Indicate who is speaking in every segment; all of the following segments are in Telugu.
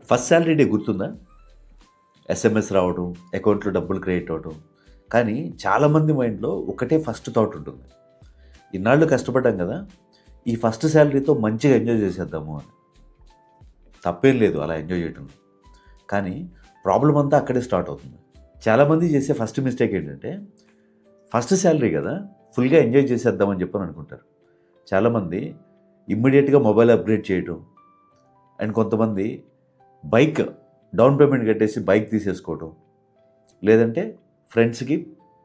Speaker 1: ఫస్ట్ శాలరీ డే గుర్తుందా? ఎస్ఎంఎస్ రావడం, అకౌంట్‌లో డబ్బులు క్రెడిట్ అవ్వడం. కానీ చాలామంది మైండ్‌లో ఒకటే ఫస్ట్ థాట్ ఉంటుంది. ఇన్నాళ్ళు కష్టపడ్డాం గదా! ఈ ఫస్ట్ శాలరీతో మంచిగా ఎంజాయ్ చేసేద్దాము అని. తప్పేం లేదు అలా ఎంజాయ్ చేయటంలో. కానీ ప్రాబ్లమ్ అంతా అక్కడే స్టార్ట్ అవుతుంది. చాలామంది చేసే ఫస్ట్ మిస్టేక్ ఏంటంటే, ఫస్ట్ శాలరీ గదా! ఫుల్‌గా ఎంజాయ్ చేసేద్దామని చెప్పని అనుకుంటారు. చాలామంది ఇమ్మీడియేట్‌గా మొబైల్ అప్‌గ్రేడ్ చేయటం. అండ్ కొంతమంది బైక్ డౌన్ పేమెంట్ కట్టేసి బైక్ తీసేసుకోవటం. లేదంటే ఫ్రెండ్స్‌కి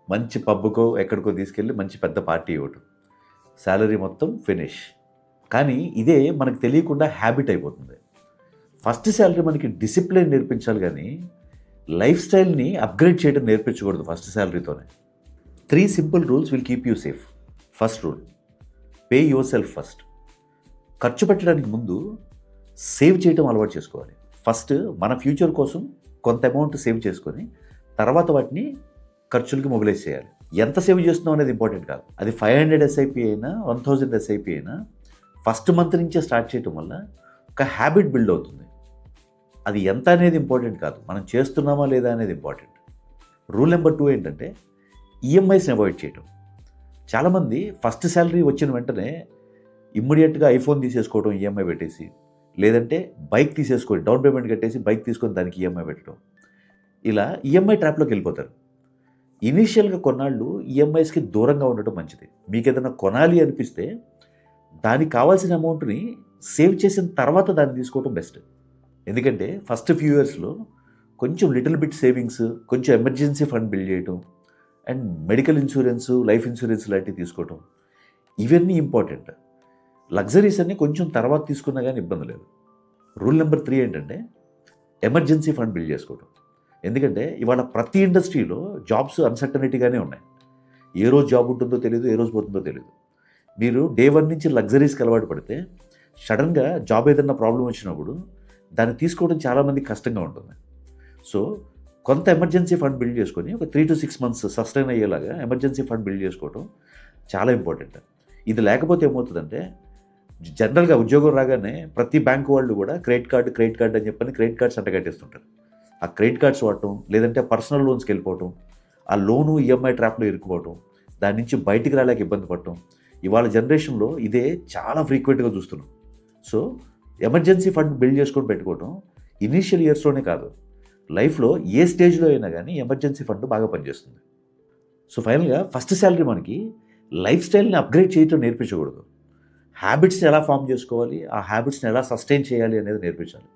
Speaker 1: మంచి పబ్‌కో, ఎక్కడికో తీసుకెళ్ళి మంచి పెద్ద పార్టీ ఇవ్వటం. సాలరీ మొత్తం ఫినిష్. కానీ ఇదే మనకు తెలియకుండా హ్యాబిట్ అయిపోతుంది. ఫస్ట్ సాలరీ మనకి డిసిప్లిన్ నేర్పించాలి గానీ, లైఫ్ స్టైల్‌ని అప్‌గ్రేడ్ చేయడం నేర్పించకూడదు ఫస్ట్ సాలరీతోనే. 3 simple rules will keep you safe. First rule, pay yourself first. ఖర్చు పెట్టడానికి ముందు సేవ్ చేయటం అలవాటు చేసుకోవాలి. ఫస్ట్ మన ఫ్యూచర్ కోసం కొంత అమౌంట్ సేవ్ చేసుకొని, తర్వాత వాటిని ఖర్చులకి మొబిలైజ్ చేయాలి. ఎంత సేవ్ చేస్తున్నాం అనేది ఇంపార్టెంట్ కాదు. అది 500 ఎస్ఐపి అయినా, 1000 ఎస్ఐపి అయినా ఫస్ట్ మంత్ నుంచే స్టార్ట్ చేయటం వల్ల ఒక హ్యాబిట్ బిల్డ్ అవుతుంది. అది ఎంత అనేది ఇంపార్టెంట్ కాదు, మనం చేస్తున్నామా లేదా అనేది ఇంపార్టెంట్. రూల్ నెంబర్ 2 ఏంటంటే ఈఎంఐస్ని అవాయిడ్ చేయటం. చాలామంది ఫస్ట్ శాలరీ వచ్చిన వెంటనే ఇమ్మీడియట్‌గా ఐఫోన్ తీసేసుకోవడం ఈఎంఐ పెట్టేసి, లేదంటే బైక్ తీసేసుకొని డౌన్ పేమెంట్ కట్టేసి బైక్ తీసుకొని దానికి ఈఎంఐ పెట్టడం. ఇలా ఈఎంఐ ట్రాప్‌లోకి వెళ్ళిపోతారు. ఇనీషియల్‌గా కొన్నాళ్ళు ఈఎంఐస్‌కి దూరంగా ఉండటం మంచిది. మీకేదైనా కొనాలి అనిపిస్తే దానికి కావాల్సిన అమౌంట్‌ని సేవ్ చేసిన తర్వాత దాన్ని తీసుకోవడం బెస్ట్. ఎందుకంటే ఫస్ట్ ఫ్యూ ఇయర్స్‌లో కొంచెం లిటిల్ బిట్ సేవింగ్స్, కొంచెం ఎమర్జెన్సీ ఫండ్ బిల్డ్ చేయటం, and medical insurance, life insurance లాంటివి తీసుకోవటం, ఇవన్నీ ఇంపార్టెంట్. లగ్జరీస్ అన్నీ కొంచెం తర్వాత తీసుకున్నా కానీ ఇబ్బంది లేదు. రూల్ నెంబర్ 3 ఏంటంటే ఎమర్జెన్సీ ఫండ్ బిల్డ్ చేసుకోవటం. ఎందుకంటే ఇవాళ ప్రతి ఇండస్ట్రీలో జాబ్స్ అన్‌సర్టనిటీగానే ఉన్నాయి. ఏ రోజు జాబ్ ఉంటుందో తెలీదు, ఏ రోజు పోతుందో తెలీదు. మీరు డే 1 నుంచి లగ్జరీస్‌కి అలవాటు పడితే సడెన్‌గా జాబ్ ఏదన్నా ప్రాబ్లమ్ వచ్చినప్పుడు దాన్ని తీసుకోవడం చాలామందికి కష్టంగా ఉంటుంది. సో, కొంత ఎమర్జెన్సీ ఫండ్ బిల్డ్ చేసుకొని ఒక 3-6 మంత్స్ సస్టైన్ అయ్యేలాగా ఎమర్జెన్సీ ఫండ్ బిల్డ్ చేసుకోవడం చాలా ఇంపార్టెంట్. ఇది లేకపోతే ఏమవుతుందంటే, జనరల్‌గా ఉద్యోగం రాగానే ప్రతి బ్యాంక్ వాళ్ళు కూడా క్రెడిట్ కార్డ్ అని చెప్పని క్రెడిట్ కార్డ్స్ అంటగట్టేస్తుంటారు. ఆ క్రెడిట్ కార్డ్స్ వాడటం, లేదంటే పర్సనల్ లోన్స్‌కి వెళ్ళిపోవటం, ఆ లోను ఈఎంఐ ట్రాప్‌లో ఇరుక్కుపోవటం, దాని నుంచి బయటికి రాలేక ఇబ్బంది పడటం. ఇవాళ జనరేషన్‌లో ఇదే చాలా ఫ్రీక్వెంట్‌గా చూస్తున్నాం. సో, ఎమర్జెన్సీ ఫండ్ బిల్డ్ చేసుకొని పెట్టుకోవటం ఇనీషియల్ ఇయర్స్‌లోనే కాదు, లైఫ్‌లో ఏ స్టేజ్‌లో అయినా గానీ ఎమర్జెన్సీ ఫండ్ బాగా పనిచేస్తుంది. సో, ఫైనల్‌గా ఫస్ట్ సాలరీ మనకి లైఫ్ స్టైల్‌ని అప్‌గ్రేడ్ చేయటం నేర్పించకూడదు. హ్యాబిట్స్‌ని ఎలా ఫార్మ్ చేసుకోవాలి, ఆ హ్యాబిట్స్‌ని ఎలా సస్టైన్ చేయాలి అనేది నేర్పించాలి.